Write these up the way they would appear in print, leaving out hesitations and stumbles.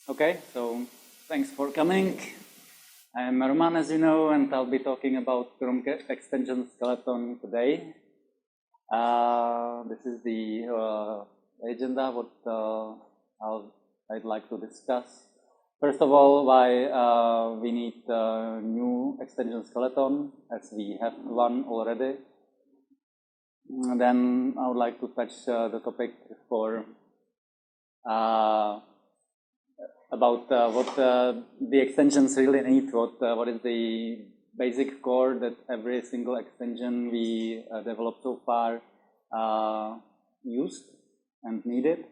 Okay, so thanks for coming. I'm Roman, as you know, and I'll be talking about Chrome extension skeleton today. This is the agenda, what I'd like to discuss. First of all, why we need a new extension skeleton, as we have one already. And then I would like to touch the topic for about what the extensions really need, what is the basic core that every single extension we developed so far used and needed.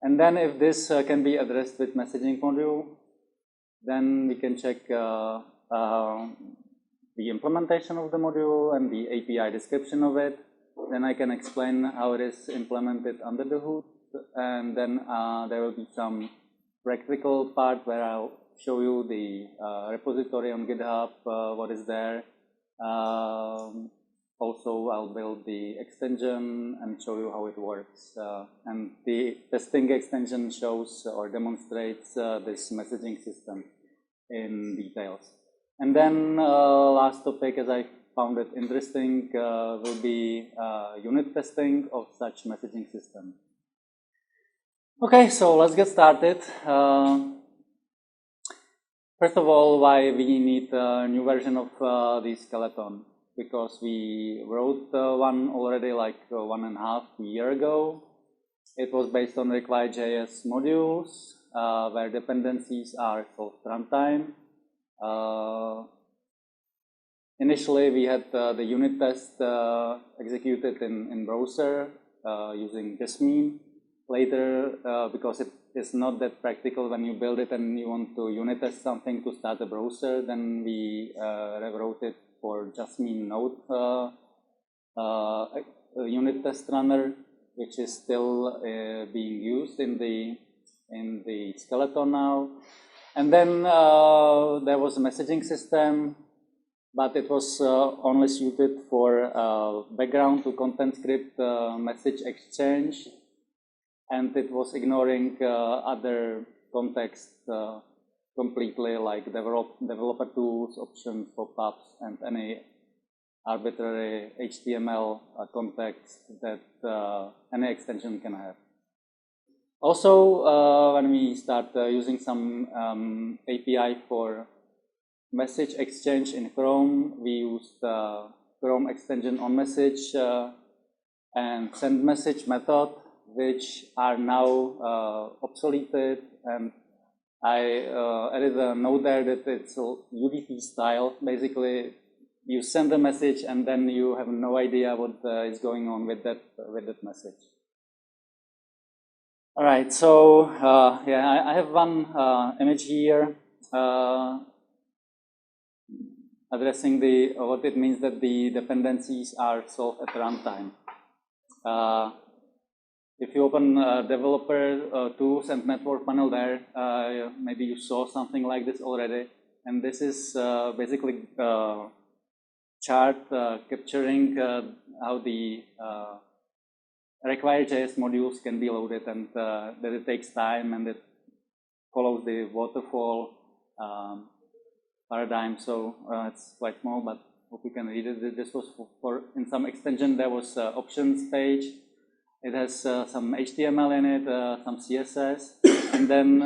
And then if this can be addressed with messaging module, then we can check the implementation of the module and the API description of it. Then I can explain how it is implemented under the hood, and then there will be some practical part where I'll show you the repository on GitHub, what is there. Also, I'll build the extension and show you how it works. And the testing extension shows or demonstrates this messaging system in details. And then last topic, as I found it interesting, will be unit testing of such messaging system. Okay, so let's get started. First of all, why we need a new version of the skeleton? Because we wrote one already like 1.5 years ago. It was based on require.js modules where dependencies are solved runtime. Initially, we had the unit test executed in browser using Jasmine. Later, because it is not that practical when you build it and you want to unit test something to start a browser, then we rewrote it for Jasmine Node unit test runner, which is still being used in the skeleton now. And then there was a messaging system, but it was only suited for background to content script message exchange. And it was ignoring other context completely, like developer tools, options, pop-ups, and any arbitrary HTML context that any extension can have. Also, when we start using some API for message exchange in Chrome, we used Chrome extension onMessage and sendMessage method, which are now obsoleted, and I added a note there that it's a UDP style. Basically, you send a message and then you have no idea what is going on with that message. All right, so yeah, I have one image here addressing what it means that the dependencies are solved at runtime. If you open developer tools and network panel there, maybe you saw something like this already. And this is basically a chart capturing how the require.js modules can be loaded, and that it takes time and it follows the waterfall paradigm. So it's quite small, but hope you can read it. This was for in some extension, there was options page. It has some HTML in it, some CSS, and then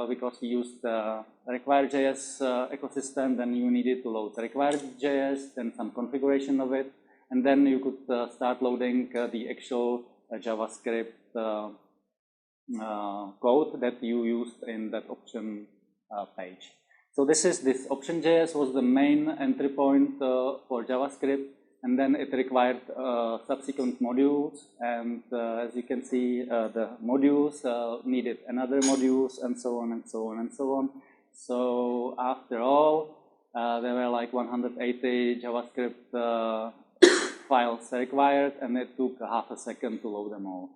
because we used the require.js ecosystem, then you needed to load require.js, then some configuration of it, and then you could start loading the actual JavaScript code that you used in that option page. So this option.js was the main entry point for JavaScript. And then it required subsequent modules, and as you can see, the modules needed another modules, and so on and so on and so on. So after all, there were like 180 JavaScript files required, and it took half a second to load them all.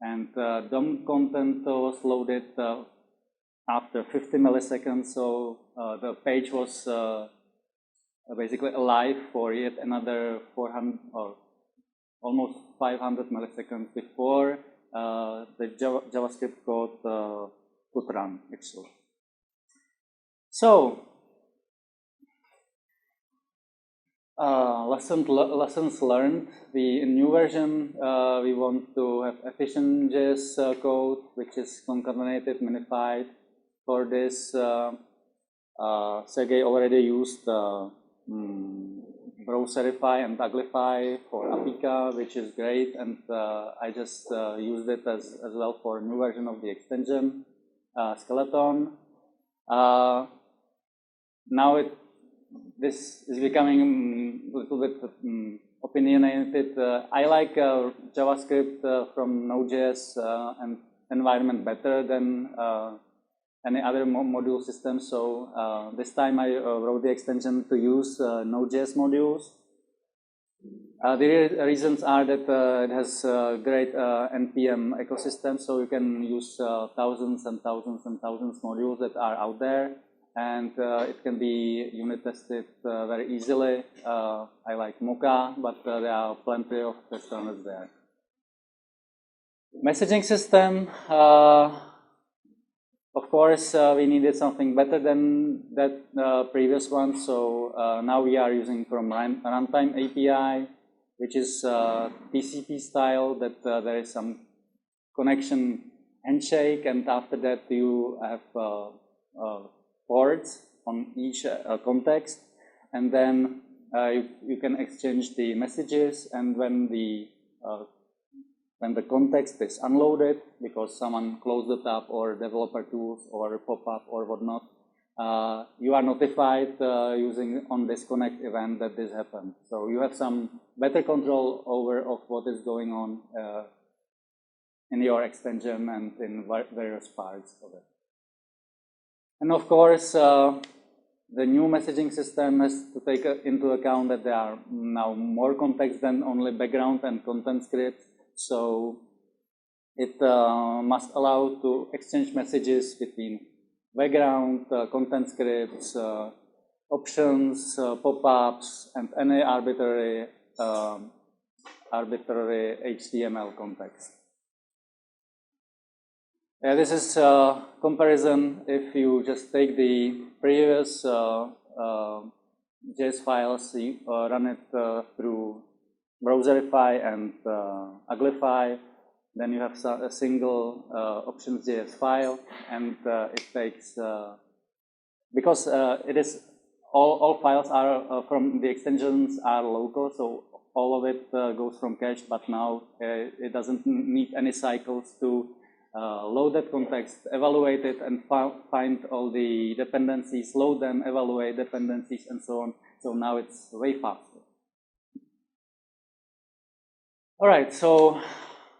And DOM content was loaded after 50 milliseconds, so the page was basically alive for yet another 400 or almost 500 milliseconds before the JavaScript code could run actually. So, lessons learned. In new version, we want to have efficient JS code, which is concatenated, minified. For this, Sergey already used browserify and uglify for Apika, which is great, and I just used it as well for a new version of the extension, Skeleton. Now this is becoming a little bit opinionated. I like JavaScript from Node.js and environment better than any other module system. So this time I wrote the extension to use Node.js modules. The reasons are that it has great NPM ecosystem, so you can use thousands and thousands and thousands modules that are out there, and it can be unit tested very easily. I like Mocha, but there are plenty of test runners there. Messaging system. Of course, we needed something better than that previous one, so now we are using from runtime API, which is TCP style, that there is some connection handshake, and after that you have ports on each context, and then you can exchange the messages, and when the context is unloaded because someone closed the tab or developer tools or pop-up or whatnot, you are notified using on disconnect event that this happened. So you have some better control over of what is going on in your extension and in various parts of it. And of course, the new messaging system has to take into account that there are now more context than only background and content scripts. So it must allow to exchange messages between background, content scripts, options, pop-ups, and any arbitrary HTML context. This is a comparison. If you just take the previous JS files, you run it through browserify and uglify, then you have a single options.js file, and it takes, because it is, all files are from the extensions are local, so all of it goes from cache, but now it doesn't need any cycles to load that context, evaluate it, and find all the dependencies, load them, evaluate dependencies, and so on. So now it's way faster. All right, so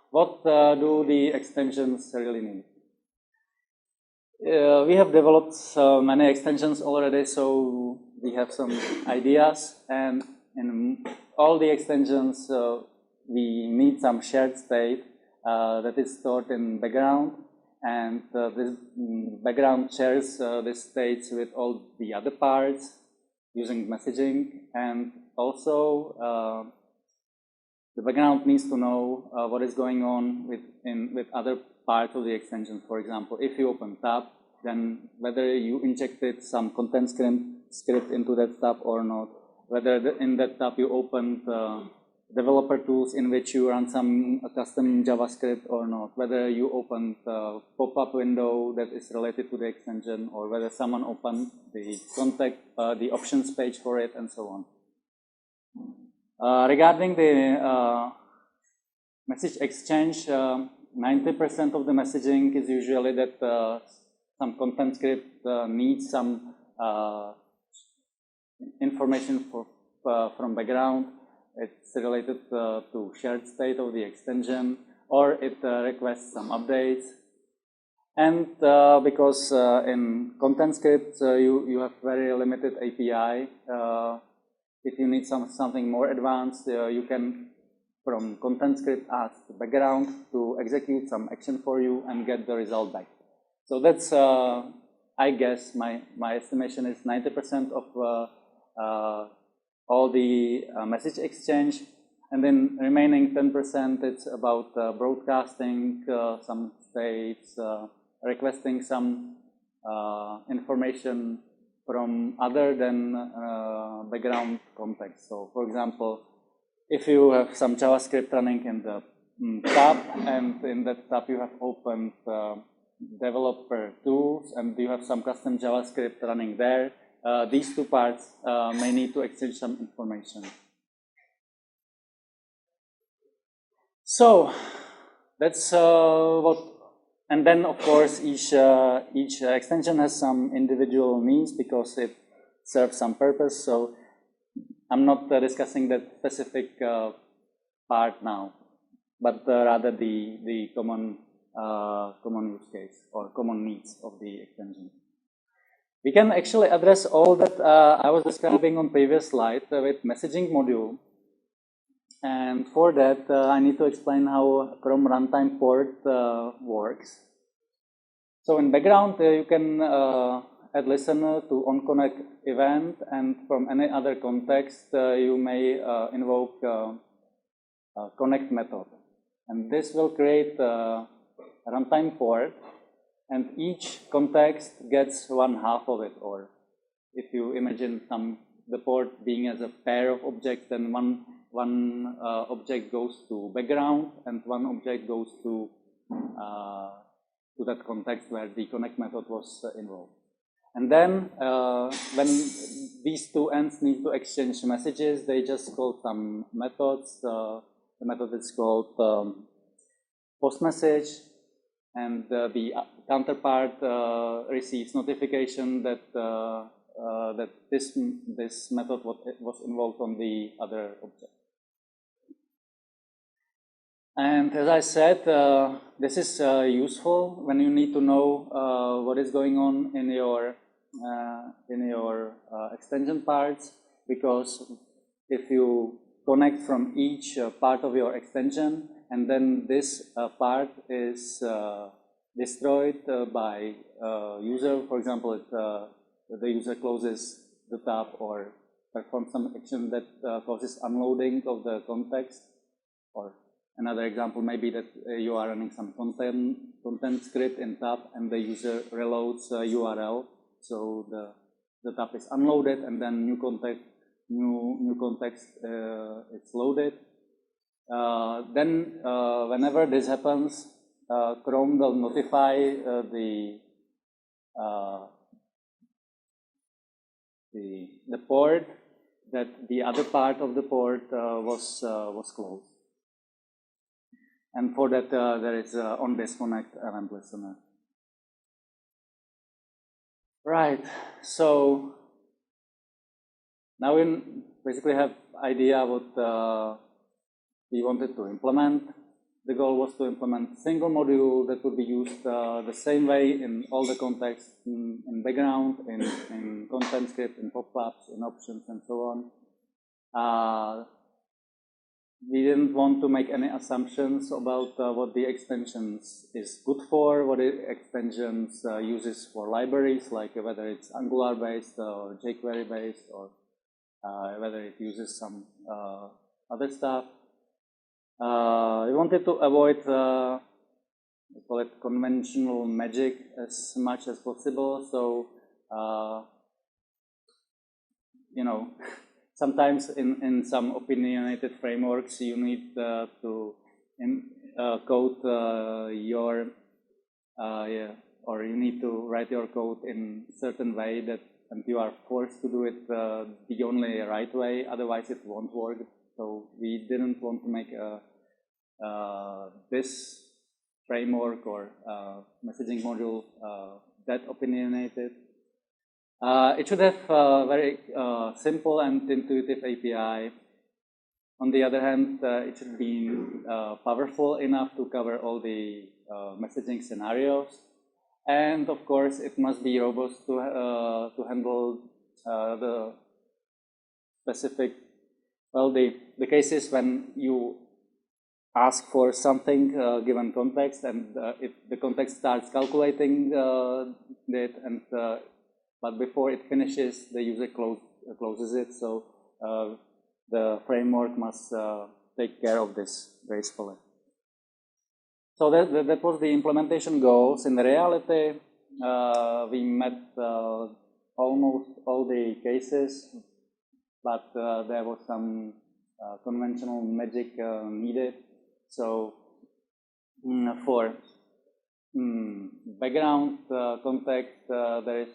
what do the extensions really need? We have developed many extensions already, so we have some ideas, and in all the extensions we need some shared state that is stored in background, and this background shares the states with all the other parts using messaging, and also the background needs to know what is going on with other parts of the extension. For example, if you open tab, then whether you injected some content script into that tab or not, whether in that tab you opened developer tools in which you run some custom JavaScript or not, whether you opened a pop-up window that is related to the extension, or whether someone opened the the options page for it, and so on. Regarding the message exchange, 90% of the messaging is usually that some content script needs some information from background. It's related to shared state of the extension, or it requests some updates. And because in content scripts you have very limited API, if you need something more advanced, you can, from content script, ask the background to execute some action for you and get the result back. So that's, I guess, my estimation is 90% of all the message exchange, and then remaining 10%, it's about broadcasting some states, requesting some information from other than background context. So, for example, if you have some JavaScript running in the tab, and in that tab you have opened developer tools, and you have some custom JavaScript running there, these two parts may need to exchange some information. So that's what, and then of course each extension has some individual needs because it serves some purpose. So I'm not discussing that specific part now, but rather the common use case or common needs of the extension. We can actually address all that I was describing on previous slide with messaging module. And for that, I need to explain how Chrome runtime port works. So in background, you can add listener to onConnect event, and from any other context, you may invoke connect method. And this will create a runtime port, and each context gets one half of it. Or if you imagine the port being as a pair of objects, then one object goes to background and one object goes to that context where the connect method was invoked. And then when these two ends need to exchange messages, they just call some methods. The method is called post message, and the counterpart receives notification that that this method was invoked on the other object. And as I said, this is useful when you need to know what is going on in your extension parts, because if you connect from each part of your extension, and then this part is destroyed by user, for example, the user closes the tab or performs some action that causes unloading of the context. Or another example may be that you are running some content script in tab, and the user reloads URL, so the tab is unloaded, and then new context is loaded. Then whenever this happens, Chrome will notify the port that the other part of the port was closed. And for that, there is on disconnect event listener. Right. So now we basically have idea what we wanted to implement. The goal was to implement a single module that would be used the same way in all the contexts, in background, in content script, in pop-ups, in options, and so on. We didn't want to make any assumptions about what the extensions is good for, what the extensions uses for libraries, like whether it's Angular-based or jQuery-based, or whether it uses some other stuff. We wanted to avoid, we call it conventional magic as much as possible. So, you know, sometimes in some opinionated frameworks, you need to code your, or you need to write your code in a certain way that, and you are forced to do it the only right way, otherwise it won't work. So we didn't want to make this framework or messaging module that opinionated. It should have a very simple and intuitive API. On the other hand, it should be powerful enough to cover all the messaging scenarios. And of course, it must be robust to handle the specific, well, the cases when you ask for something given context, and the context starts calculating it, and but before it finishes, the user closes it. So the framework must take care of this gracefully. So that was the implementation goals. In reality, we met almost all the cases, but there was some conventional magic needed. So for background context, there is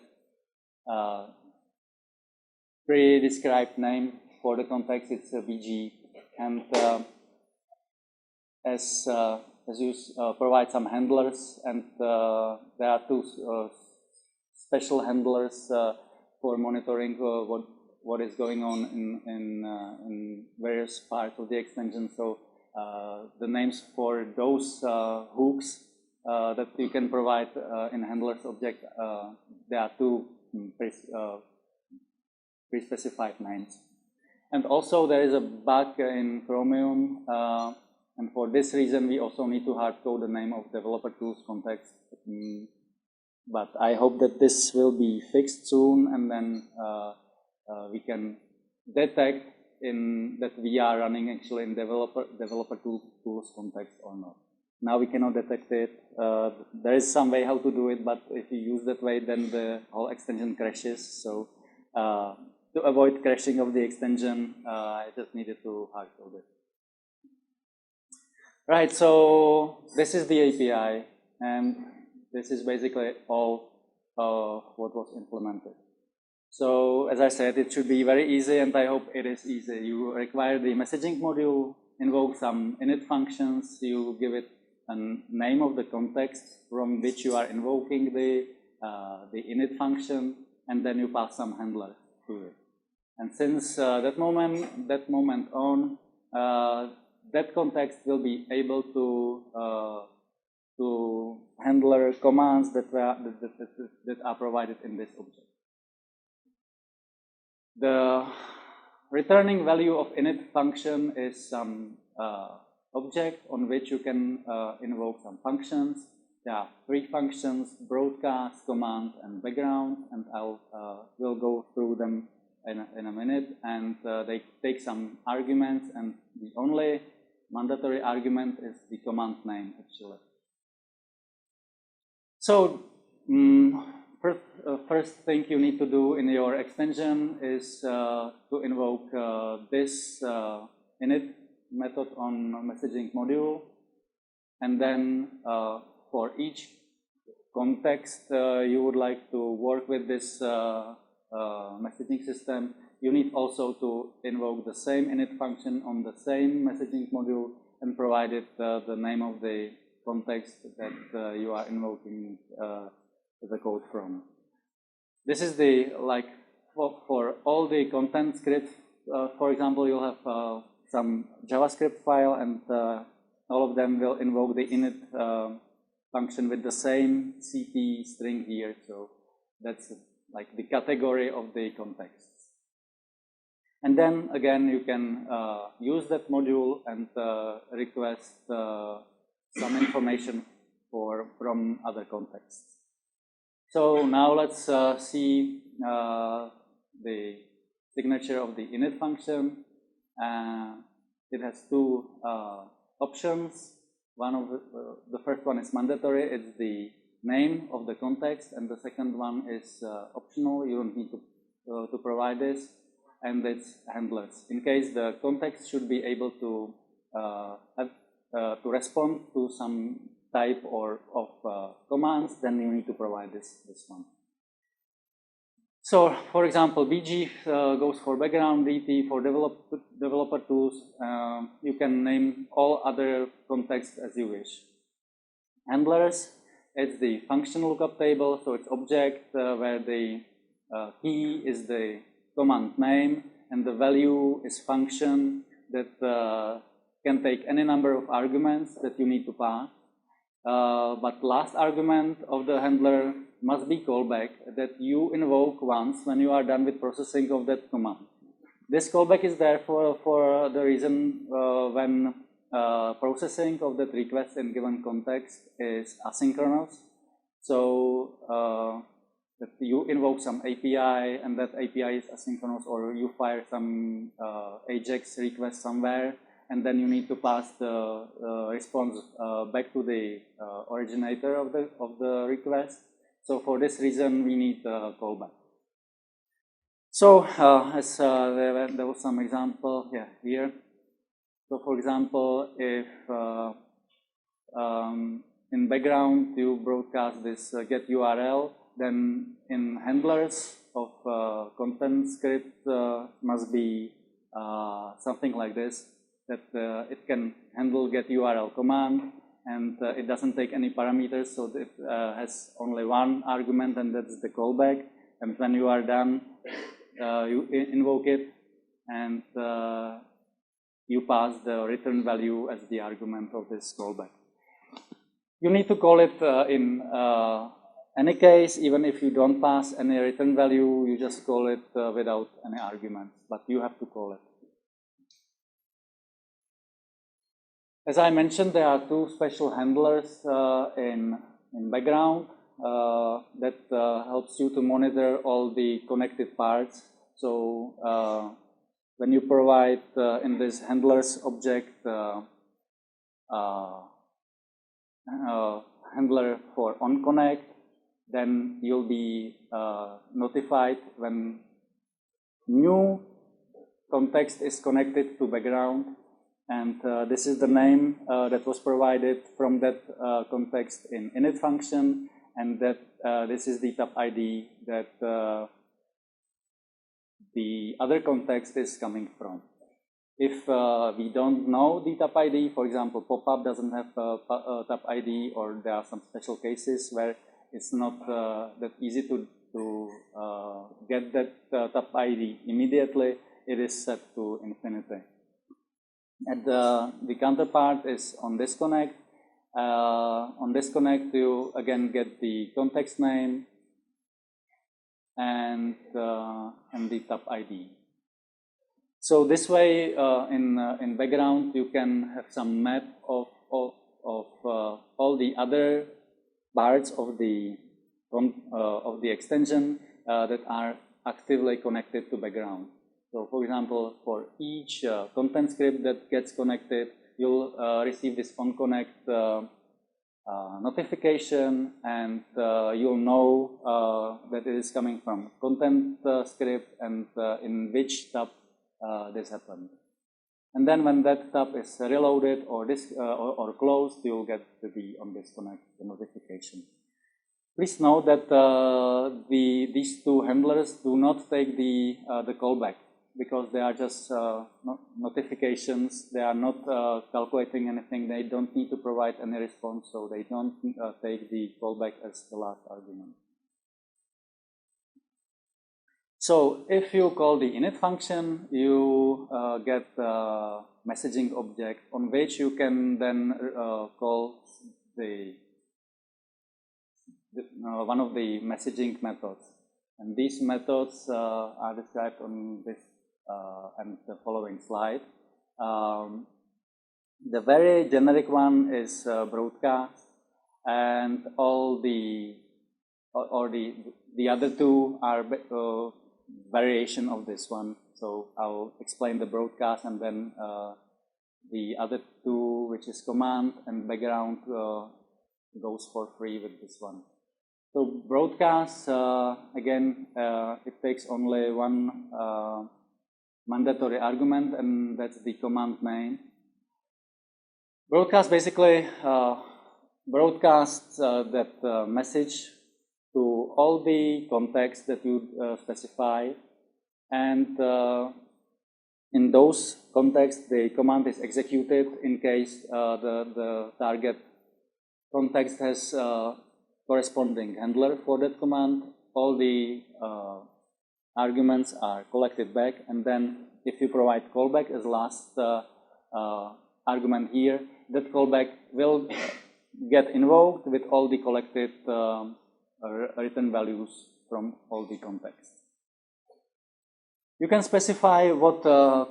pre-described name for the context. It's a BG, and as you provide some handlers, and there are two special handlers for monitoring what is going on in various parts of the extension. So the names for those hooks that you can provide in handlers object, there are two pre-specified names. And also there is a bug in Chromium, and for this reason we also need to hardcode the name of developer tools context. But I hope that this will be fixed soon, and then we can detect that we are running actually in developer tools context or not. Now we cannot detect it. There is some way how to do it, but if you use that way, then the whole extension crashes. So to avoid crashing of the extension, I just needed to hardcode it. Right, so this is the API, and this is basically all what was implemented. So as I said, it should be very easy, and I hope it is easy. You require the messaging module, invoke some init functions, you give it a name of the context from which you are invoking the init function, and then you pass some handler to it. And since that moment on, that context will be able to handle commands that are provided in this object. The returning value of init function is some object on which you can invoke some functions. There are three functions: broadcast, command, and background, and we'll go through them in a minute. And they take some arguments, and the only mandatory argument is the command name, actually. So first thing you need to do in your extension is to invoke this init method on messaging module, and then for each context you would like to work with this messaging system, you need also to invoke the same init function on the same messaging module and provide it the name of the context that you are invoking the code from. This is the, like, for all the content scripts, for example, you'll have some JavaScript file, and all of them will invoke the init function with the same CP string here. So that's like the category of the context. And then again, you can use that module and request some information from other contexts. So now let's see the signature of the init function. It has two options. One of the first one is mandatory. It's the name of the context, and the second one is optional. You don't need to provide this, and it's handlers. In case the context should be able to respond to some type of commands, then you need to provide this one. So, for example, BG goes for background, DT for developer tools. You can name all other contexts as you wish. Handlers, it's the function lookup table, so it's object where the key is the command name and the value is function that can take any number of arguments that you need to pass. But last argument of the handler must be callback that you invoke once when you are done with processing of that command. This callback is there for the reason when processing of that request in given context is asynchronous. So that you invoke some API and that API is asynchronous, or you fire some AJAX request somewhere, and then you need to pass the response back to the originator of the request. So for this reason, we need a callback. So as there was some example here. So for example, if in background you broadcast this get URL, then in handlers of content script must be something like this, that it can handle get URL command, and it doesn't take any parameters, so it has only one argument, and that's the callback. And when you are done, you invoke it, and you pass the return value as the argument of this callback. You need to call it in any case, even if you don't pass any return value, you just call it without any arguments, but you have to call it. As I mentioned, there are two special handlers in background that helps you to monitor all the connected parts. So when you provide in this handlers object handler for onConnect, then you'll be notified when new context is connected to background, and this is the name that was provided from that context in init function, and that this is the tab ID that the other context is coming from. If we don't know the tab ID, for example, pop-up doesn't have a tab ID, or there are some special cases where it's not that easy to get that tab ID immediately, it is set to infinity. And the counterpart is on disconnect. On disconnect, you again get the context name and the tab ID. So this way, in background, you can have some map of all the other parts of the extension that are actively connected to background. So, for example, for each content script that gets connected, you'll receive this onConnect notification, and you'll know that it is coming from content script and in which tab this happened. And then when that tab is reloaded or closed, you'll get the on disconnect the notification. Please note that these two handlers do not take the callback, because they are just notifications. They are not calculating anything. They don't need to provide any response, so they don't take the callback as the last argument. So if you call the init function, you get a messaging object on which you can then call one of the messaging methods. And these methods are described on this and the following slide. The very generic one is broadcast, and all the other two are variation of this one. So I'll explain the broadcast, and then the other two, which is command and background, goes for free with this one. So broadcast, again, it takes only one mandatory argument, and that's the command name. Broadcast basically broadcasts that message to all the contexts that you specify, and in those contexts the command is executed in case the target context has corresponding handler for that command. All the arguments are collected back, and then if you provide callback as last argument here, that callback will get invoked with all the collected return values from all the contexts. You can specify what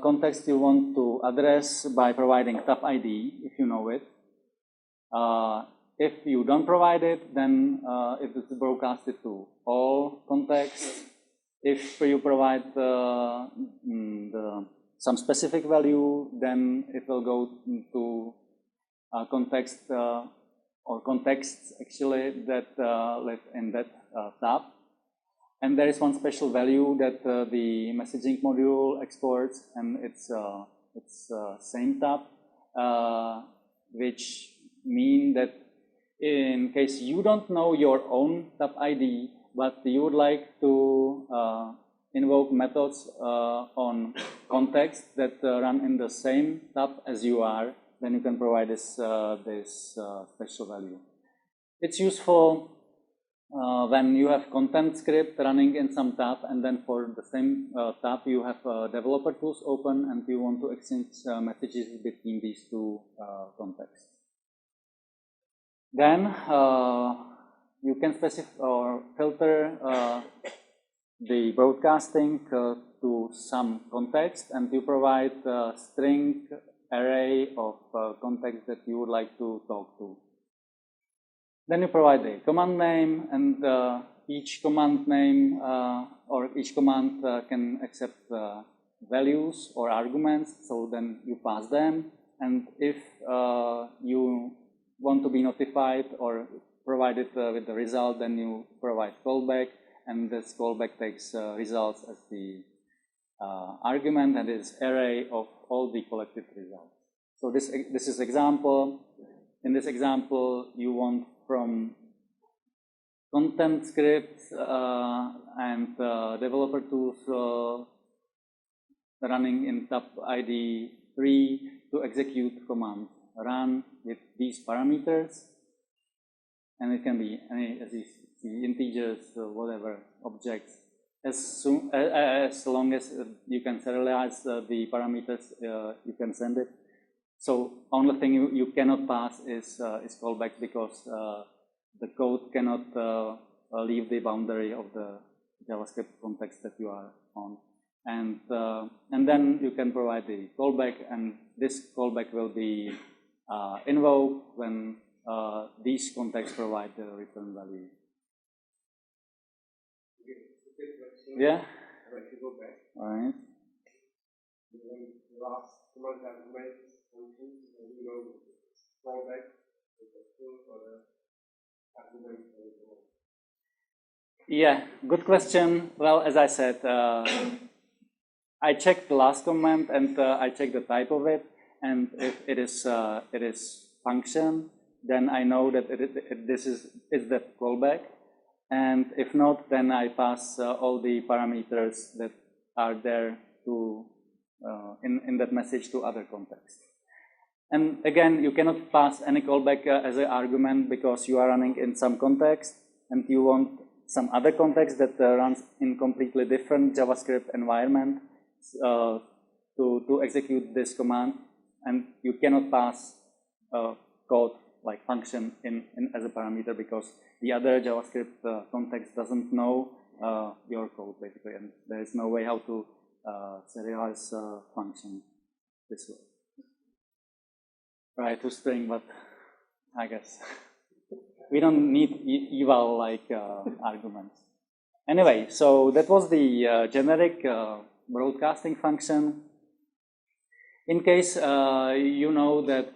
context you want to address by providing tab ID if you know it. If you don't provide it, then it is broadcasted to all contexts. If you provide the some specific value, then it will go to context or contexts actually that live in that tab. And there is one special value that the messaging module exports, and it's same tab, which mean that in case you don't know your own tab ID, but you would like to invoke methods on context that run in the same tab as you are, then you can provide this special value. It's useful when you have content script running in some tab, and then for the same tab you have developer tools open, and you want to exchange messages between these two contexts. Then you can specify or filter the broadcasting to some context, and you provide a string array of contexts that you would like to talk to. Then you provide a command name, and each command name or each command can accept values or arguments, so then you pass them. And if you want to be notified or provided with the result, then you provide callback, and this callback takes results as the argument, and this array of all the collected results. So this is example. In this example, you want from content scripts and developer tools running in tab ID 3 to execute command run with these parameters, and it can be any, as you see, integers, whatever, objects. As long as you can serialize the parameters, you can send it. So only thing you cannot pass is callback, because the code cannot leave the boundary of the JavaScript context that you are on. And then you can provide the callback, and this callback will be invoked when these contexts provide the return value. Yeah? I'd like to go back. All right. The last command argument function, you know, callback with the tool or the argument. Yeah, good question. Well, as I said, I checked the last comment, and I checked the type of it, and if it is function, then I know that this is the callback, and if not, then I pass all the parameters that are there to in that message to other contexts. And again, you cannot pass any callback as an argument, because you are running in some context, and you want some other context that runs in completely different JavaScript environment to execute this command, and you cannot pass code like function in as a parameter, because the other JavaScript context doesn't know your code basically, and there is no way how to serialize function this way. Right, to string, but I guess we don't need eval like arguments. Anyway, so that was the generic broadcasting function. In case you know that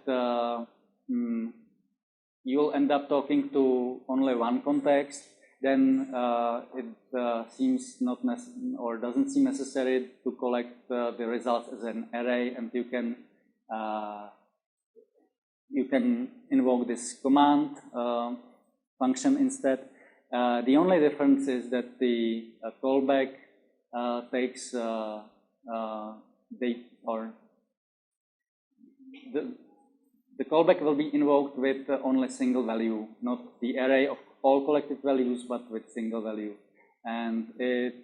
you'll end up talking to only one context, then it seems not or doesn't seem necessary to collect the results as an array, and you can invoke this command function instead. The only difference is that the callback takes the callback will be invoked with only single value, not the array of all collected values, but with single value. And it,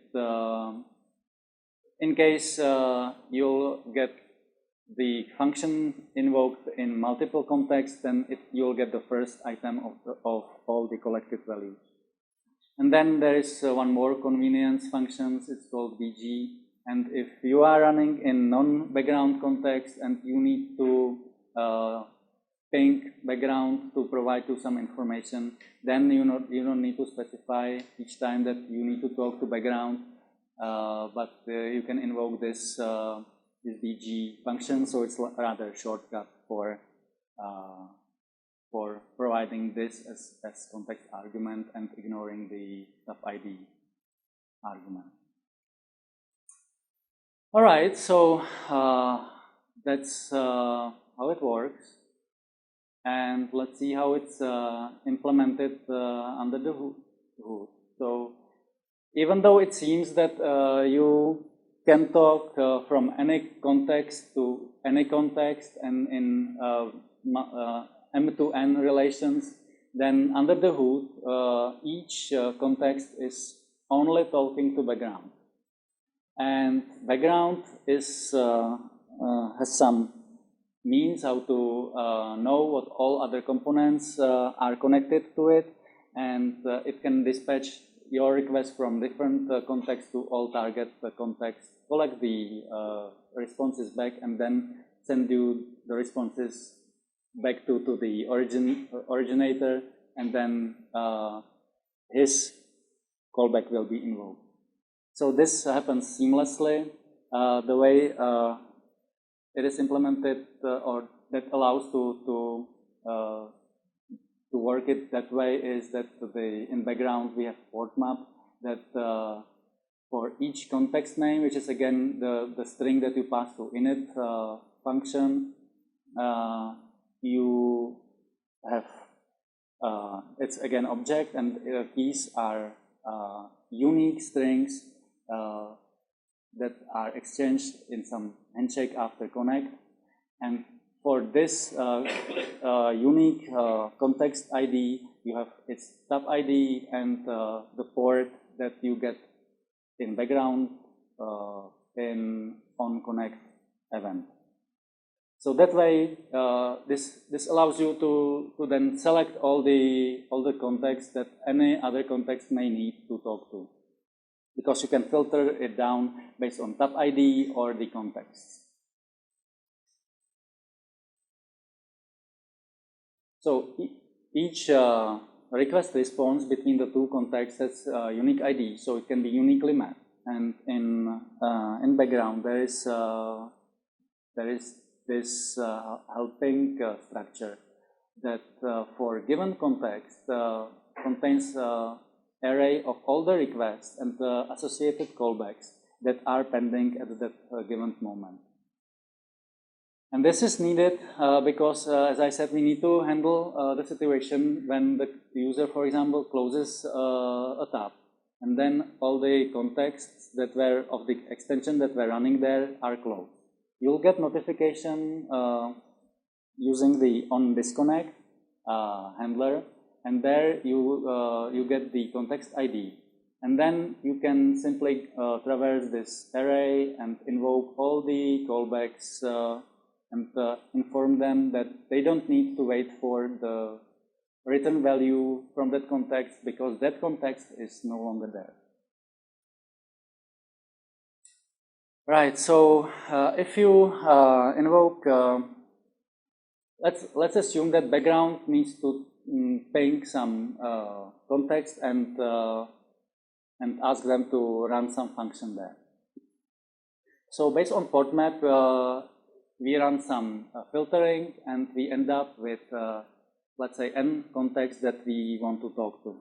in case you'll get the function invoked in multiple contexts, then you'll get the first item of all the collected values. And then there is one more convenience functions. It's called BG. And if you are running in non-background context and you need to ping background to provide to some information, then you don't need to specify each time that you need to talk to background, but you can invoke this the G function, so it's rather a shortcut for providing this as context argument and ignoring the sub ID argument. All right, so that's how it works, and let's see how it's implemented under the hood. So even though it seems that you can talk from any context to any context and in M to N relations, then under the hood, each context is only talking to background. And background is, has some means how to know what all other components are connected to it, and it can dispatch your request from different contexts to all target contexts, collect the responses back, and then send you the responses back to the originator, and then his callback will be invoked. So this happens seamlessly. The way it is implemented, or that allows to work it that way, is that in background we have port map that for each context name, which is again the string that you pass to init function, you have it's again object, and keys are unique strings that are exchanged in some handshake after connect. And for this unique context ID, you have its tab ID and the port that you get in background in onConnect event. So that way, this allows you to then select all the contexts that any other context may need to talk to, because you can filter it down based on tab ID or the context. So each request response between the two contexts has a unique ID, so it can be uniquely mapped. And in background there is this helping structure that for given context contains array of all the requests and the associated callbacks that are pending at that given moment. And this is needed because, as I said, we need to handle the situation when the user, for example, closes a tab, and then all the contexts that were of the extension that were running there are closed. You'll get notification using the onDisconnect handler, and there you get the context ID. And then you can simply traverse this array and invoke all the callbacks and inform them that they don't need to wait for the return value from that context, because that context is no longer there. Right, so if you invoke, let's assume that background needs to ping some context and ask them to run some function there. So based on port map, we run some filtering, and we end up with, let's say, n contexts that we want to talk to.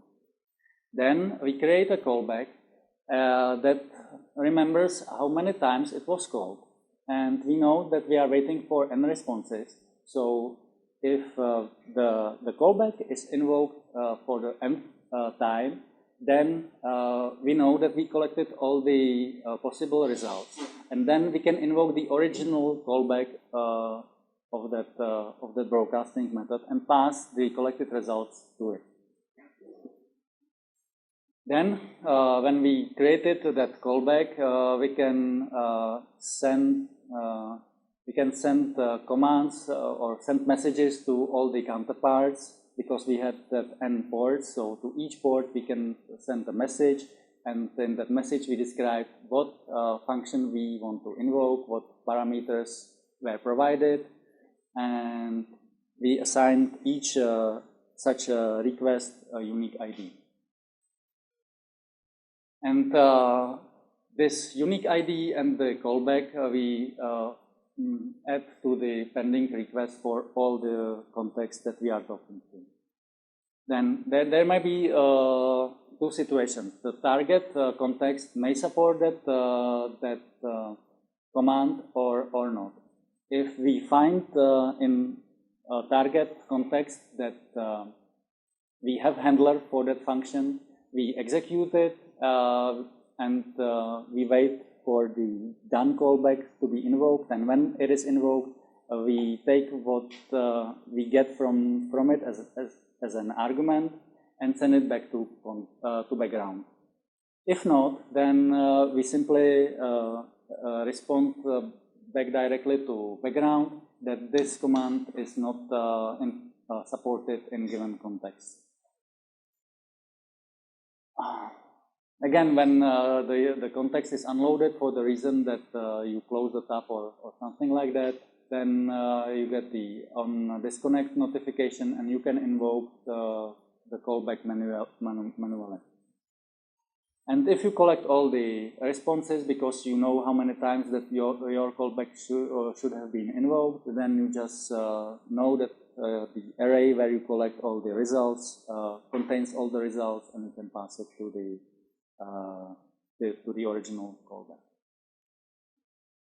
Then we create a callback that remembers how many times it was called. And we know that we are waiting for n responses. So if the callback is invoked for the nth time, then we know that we collected all the possible results. And then we can invoke the original callback of that broadcasting method and pass the collected results to it. Then, when we created that callback, we can send commands or send messages to all the counterparts, because we had that n ports. So to each port we can send a message, and in that message we describe what function we want to invoke, what parameters were provided, and we assigned each such a request a unique ID. And this unique ID and the callback we add to the pending request for all the contexts that we are talking to. Then there might be two situations. The target context may support that command or not. If we find in a target context that we have handler for that function, we execute it and we wait for the done callback to be invoked, and when it is invoked, we take what we get from it as an argument and send it back to background. If not, then we simply respond back directly to background that this command is not supported in given context. Again, when the context is unloaded for the reason that you close the tab or something like that, then you get the on disconnect notification, and you can invoke the callback manually. And if you collect all the responses because you know how many times that your callback should have been invoked, then you just know that the array where you collect all the results contains all the results, and you can pass it to the original callback.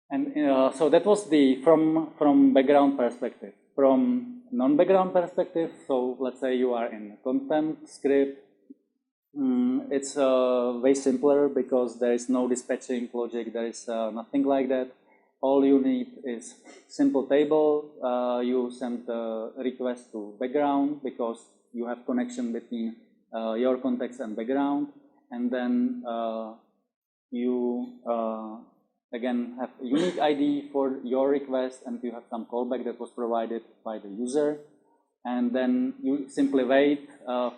And so that was the from background perspective. From non-background perspective, so let's say you are in content script. It's way simpler because there is no dispatching logic, there is nothing like that. All you need is simple table. You send the request to background because you have connection between your context and background, and then you again have a unique ID for your request, and you have some callback that was provided by the user. And then you simply wait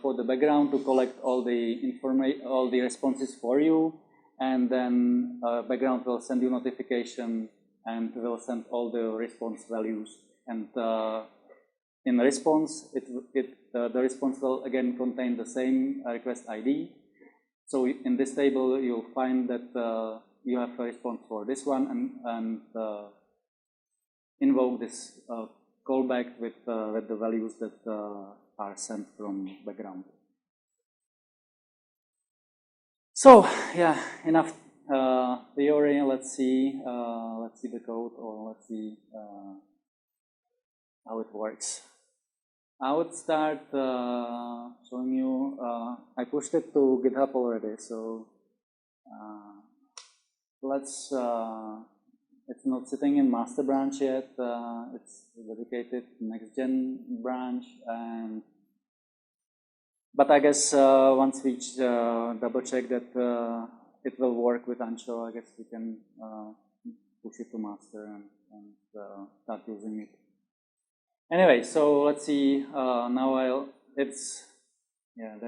for the background to collect all the responses for you, and then background will send you notification and will send all the response values. And in response, the response will again contain the same request ID. So in this table, you'll find that you have a response for this one, and invoke this callback with the values that are sent from background. So yeah, enough theory. Let's see the code, or let's see how it works. I would start showing you. I pushed it to GitHub already, so let's. It's not sitting in master branch yet. It's dedicated next gen branch, but I guess once we double check that it will work with Ancho, I guess we can push it to master and start using it. Anyway, so let's see. Now there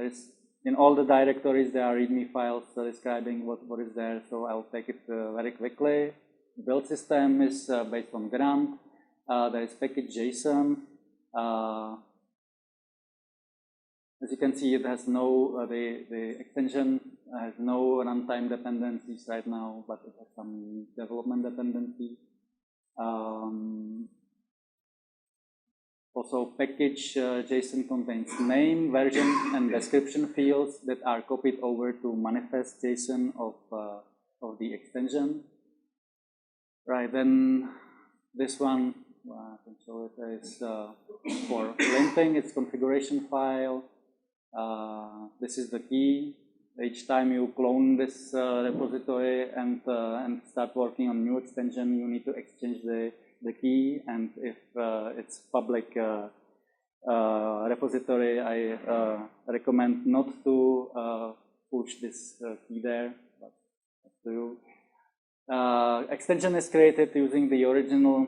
is in all the directories there are README files describing what is there. So I'll take it very quickly. Build system is based on Grant. There is package JSON. As you can see, it has no the extension has no runtime dependencies right now, but it has some development dependency. Also, package JSON contains name, version, and description fields that are copied over to manifest JSON of the extension. Right, then this one, I can show it, is for linting, it's configuration file. This is the key. Each time you clone this repository and start working on new extension, you need to exchange the key. And if it's public repository, I recommend not to push this key there, but up to you. Extension is created using the original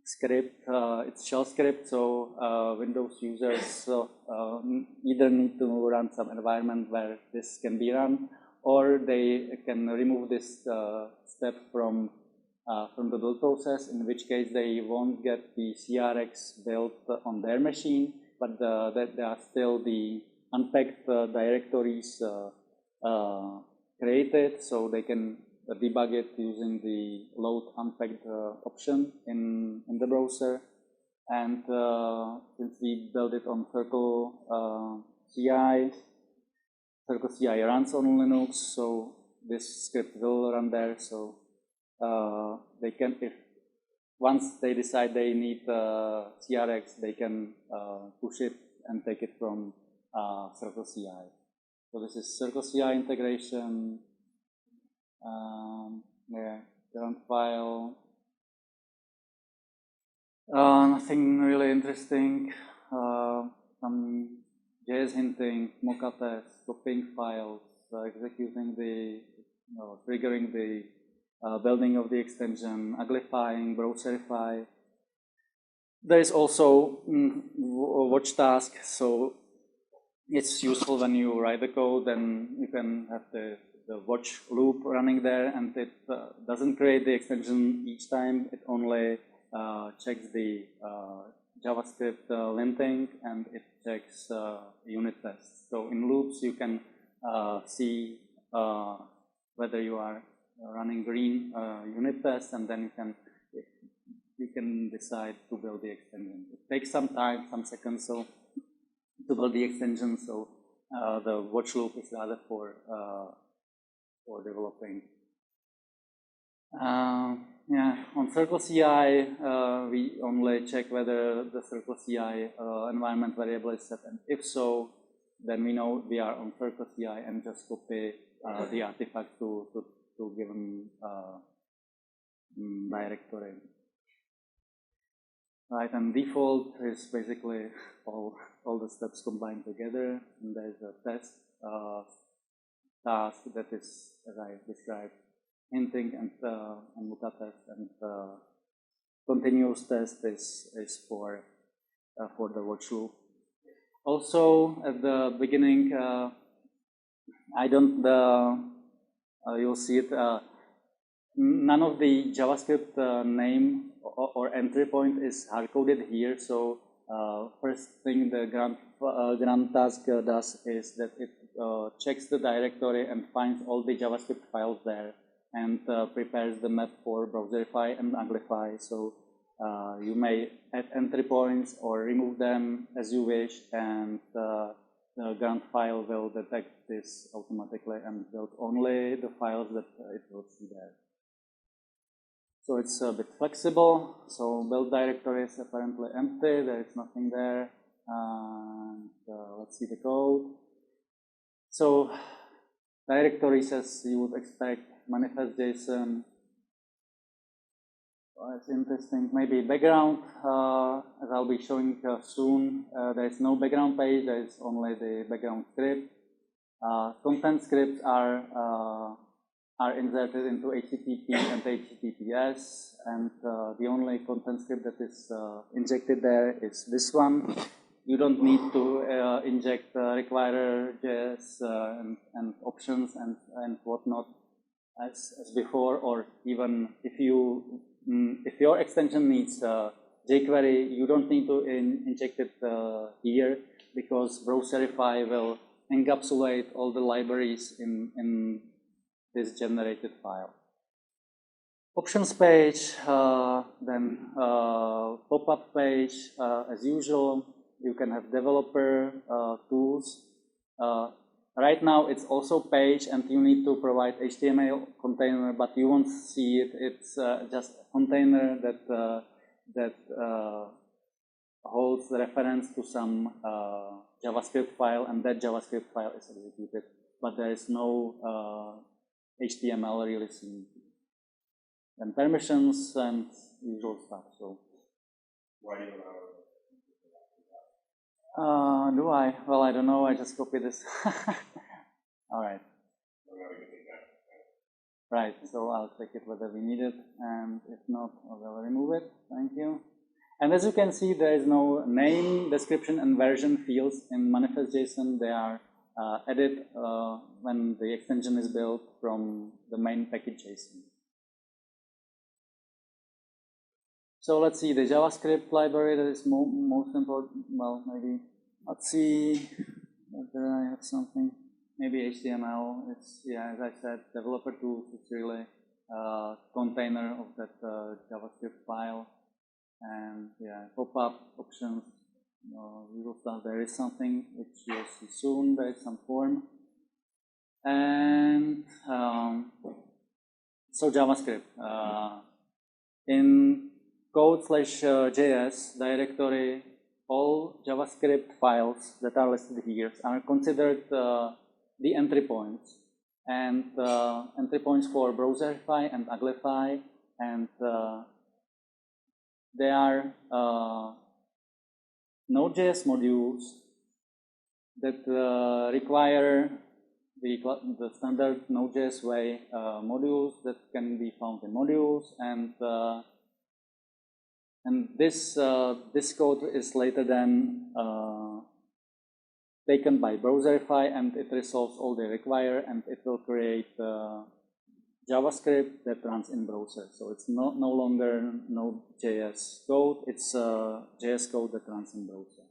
script. It's shell script, so Windows users either need to run some environment where this can be run, or they can remove this step from the build process, in which case they won't get the CRX built on their machine, but there are still the unpacked directories created, so they can debug it using the load unpacked option in the browser. And since we built it on Circle CI runs on Linux, so this script will run there. So they can, if once they decide they need CRX, they can push it and take it from Circle CI. So this is Circle CI integration. Yeah, current file. Nothing really interesting. Some JS hinting, Mocha tests, copying files, executing the, triggering the building of the extension, uglifying, browserify. There is also watch task, so it's useful when you write the code, then you can have the watch loop running there, and it doesn't create the extension each time. It only checks the JavaScript linting, and it checks unit tests. So in loops, you can see whether you are running green unit tests, and then you can decide to build the extension. It takes some time, some seconds, so to build the extension. So the watch loop is rather for developing. Yeah, on Circle CI, we only check whether the Circle CI environment variable is set, and if so, then we know we are on Circle CI and just copy the artifact to given directory. Right, and default is basically all the steps combined together, and there's a test task that is, as I described, hinting and Mocha test, and continuous test is for the watch loop. Also, at the beginning, you'll see it. None of the JavaScript name or entry point is hard-coded here. So first thing the grunt task does is that it checks the directory and finds all the JavaScript files there, and prepares the map for browserify and uglify. So you may add entry points or remove them as you wish, and the grunt file will detect this automatically and build only the files that it will see there. So it's a bit flexible. So build directory is apparently empty. There is nothing there. And let's see the code. So directories, as you would expect, manifest JSON. It's interesting. Maybe background, as I'll be showing soon. There is no background page. There is only the background script. Content scripts are inserted into HTTP and HTTPS, and the only content script that is injected there is this one. You don't need to inject require.js and options and whatnot as before, or even if your extension needs jQuery, you don't need to inject it here, because browserify will encapsulate all the libraries in this generated file. Options page, then pop-up page, as usual. You can have developer tools. Right now it's also page, and you need to provide HTML container, but you won't see it. It's just a container that holds reference to some JavaScript file, and that JavaScript file is executed, but there is no HTML really seen. And permissions and usual stuff. So Why do you allow do I? Well, I don't know. I just copy this. All right. Right. So I'll check it whether we need it, and if not, I will remove it. Thank you. And as you can see, there is no name, description, and version fields in manifest.json. They are added when the extension is built from the main package.json. So let's see the JavaScript library that is most important. Well, maybe let's see whether I have something. Maybe HTML. It's, yeah, as I said, developer tools. It's really container of that JavaScript file. And yeah, pop-up options, usual stuff. There is something which you'll see soon. There is some form. And so JavaScript. In code/js directory, all JavaScript files that are listed here are considered the entry points. And entry points for Browserify and Uglify, and they are Node.js modules that require the standard Node.js way modules that can be found in modules, and this code is later then taken by Browserify, and it resolves all they require, and it will create JavaScript that runs in browser. So it's no longer Node.js code, it's JS code that runs in browser.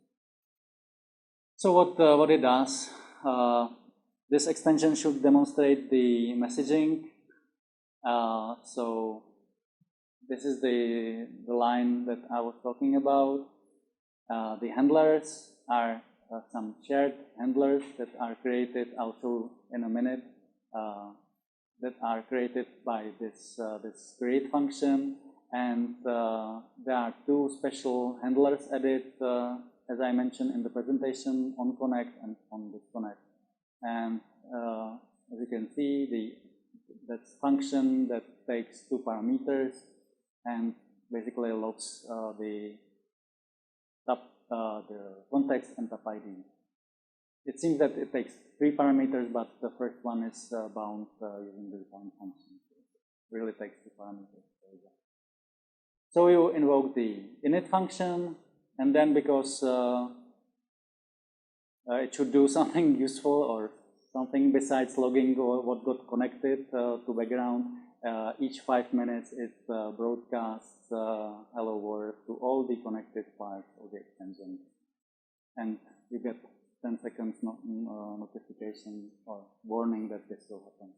So what it does, this extension should demonstrate the messaging. So this is the line that I was talking about. The handlers are some shared handlers that are created, I'll show in a minute, that are created by this create function. And there are two special handlers added, as I mentioned in the presentation, on connect and on disconnect. And as you can see, that's function that takes two parameters and basically logs the context and tab ID. It seems that it takes 3 parameters, but the first one is bound using the bound function. It really takes 2 parameters. So you invoke the init function, and then because it should do something useful or something besides logging what got connected to background, each 5 minutes it broadcasts hello world to all the connected parts of the extension, and you get 10 seconds notification or warning that this will happen.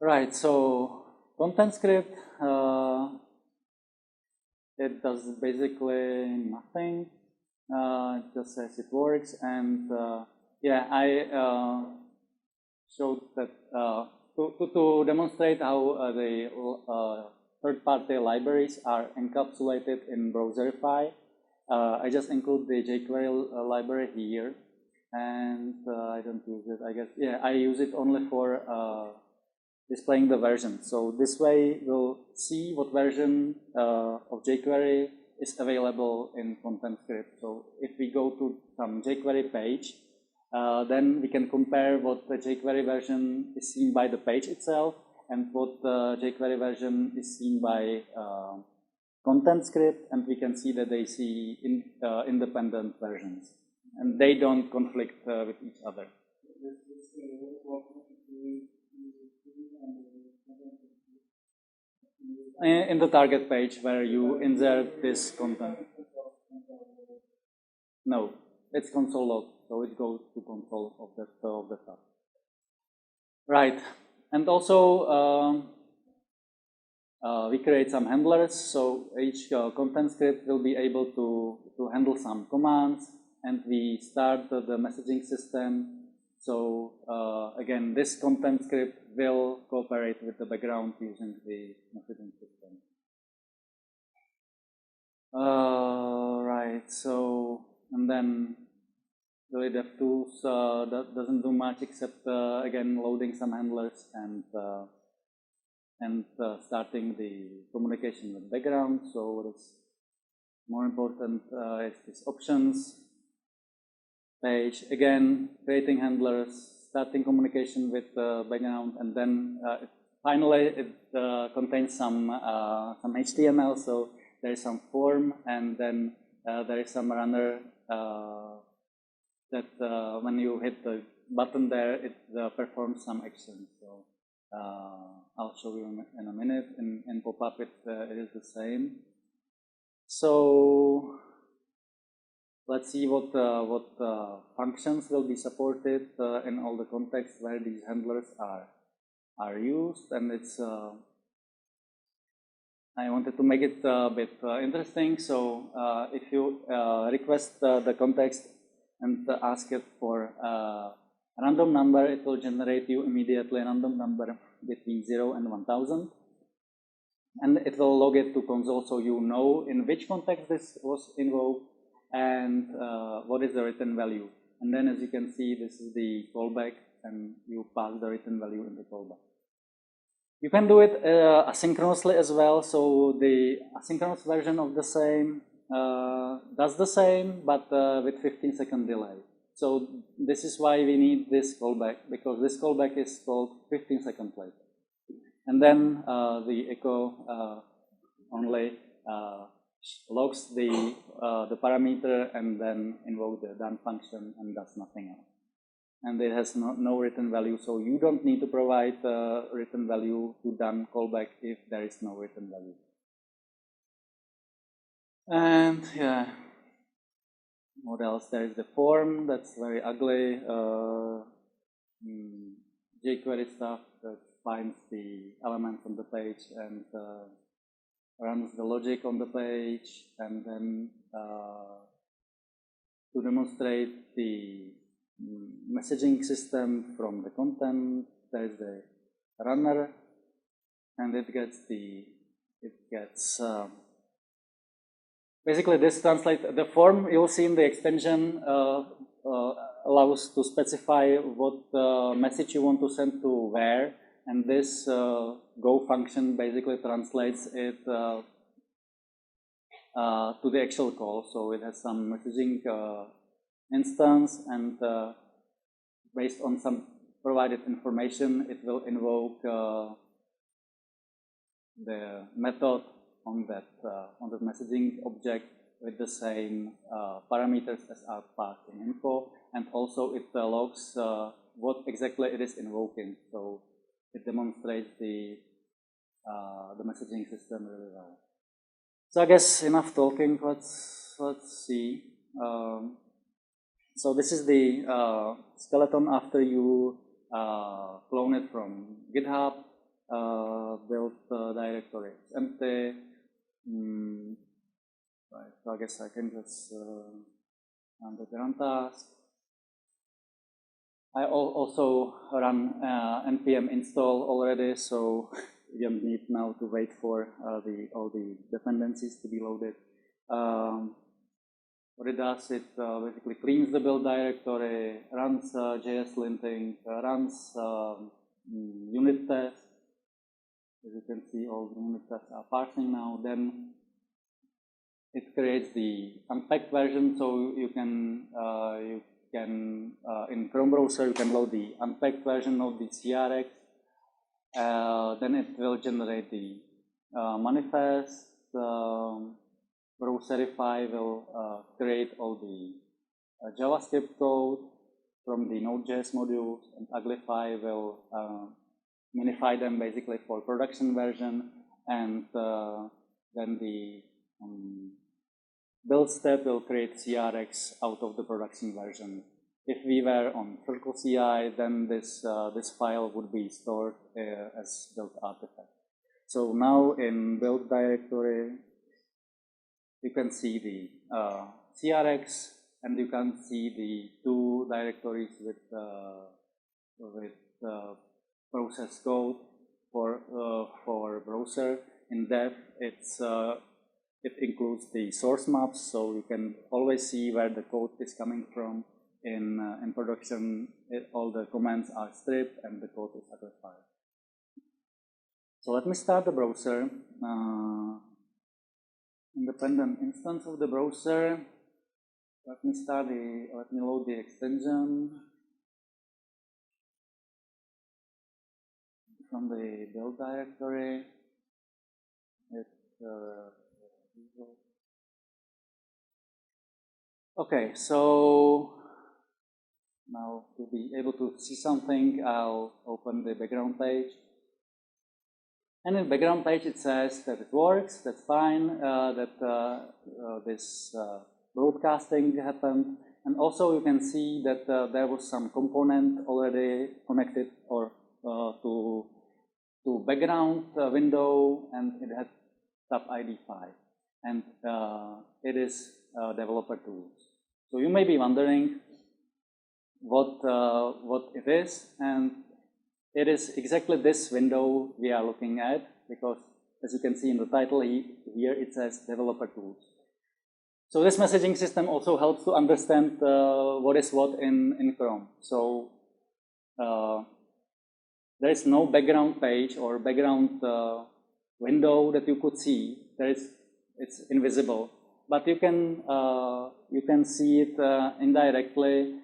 Right, so content script, it does basically nothing. It just says it works, and yeah, I showed that to demonstrate how the third-party libraries are encapsulated in Browserify. I just include the jQuery library here, and I don't use it, I guess. Yeah, I use it only for displaying the version. So this way we'll see what version of jQuery is available in content script. So if we go to some jQuery page, then we can compare what the jQuery version is seen by the page itself and what the jQuery version is seen by content script, and we can see that they see independent versions, and they don't conflict with each other. In the target page where you insert this content. No, it's console log, so it goes to console of the tab. Right, and also we create some handlers, so each content script will be able to handle some commands, and we start the messaging system. So again, this content script will cooperate with the background using the messaging system. Right, so, and then really DevTools doesn't do much except again loading some handlers and starting the communication with background. So what is more important is this options page. Again, creating handlers, starting communication with background, and then finally it contains some HTML. So there is some form, and then there is some runner that when you hit the button there, it performs some action. So I'll show you in a minute. In pop-up, it is the same. So let's see what functions will be supported in all the contexts where these handlers are are used, and it's I wanted to make it a bit interesting. So if you request the context and ask it for a random number, it will generate you immediately a random number between 0 and 1000. And it will log it to console, so you know in which context this was invoked and what is the written value. And then, as you can see, this is the callback, and you pass the written value in the callback. You can do it asynchronously as well. So the asynchronous version of the same does the same, but with 15-second delay. So this is why we need this callback, because this callback is called 15 seconds later. And then the echo only logs the parameter and then invoke the done function and does nothing else. And it has no written value, so you don't need to provide written value to done callback if there is no written value. And yeah, what else? There is the form that's very ugly. jQuery stuff that finds the elements on the page and runs the logic on the page, and then to demonstrate the messaging system from the content, there is the runner, and it gets basically this translates the form you'll see in the extension allows to specify what message you want to send to where, and this go function basically translates it to the actual call. So it has some messaging instance, and based on some provided information, it will invoke the method on that messaging object with the same parameters as are passed in info, and also it logs what exactly it is invoking. So it demonstrates the messaging system really well. So I guess enough talking. Let's see. So this is the skeleton after you clone it from GitHub. Build directory. It's empty. Right. So I guess I can just run the run task. I also run npm install already, so you don't need now to wait for all the dependencies to be loaded. What it does, it basically cleans the build directory, runs JS linting, runs unit tests. As you can see, all the unit tests are parsing now. Then it creates the unpacked version, so you can in Chrome browser you can load the unpacked version of the CRX. Then it will generate the manifest. Browserify will create all the JavaScript code from the Node.js modules, and Uglify will minify them basically for production version, and then the build step will create CRX out of the production version. If we were on Circle CI, then this file would be stored as build artifact. So now in build directory, you can see the CRX, and you can see the two directories with process code for browser. In dev, it includes the source maps, so you can always see where the code is coming from. In production, all the commands are stripped and the code is uglified. So let me start the browser. Independent instance of the browser. Let me load the extension from the build directory. Okay, so now to be able to see something, I'll open the background page. And in the background page it says that it works, that's fine, that this broadcasting happened. And also you can see that there was some component already connected or to to background window, and it has tab ID 5, and it is developer tools. So you may be wondering what it is, and it is exactly this window we are looking at, because as you can see in the title here, it says developer tools. So this messaging system also helps to understand what is what in Chrome. So there is no background page or background window that you could see. It's invisible, but you can see it indirectly,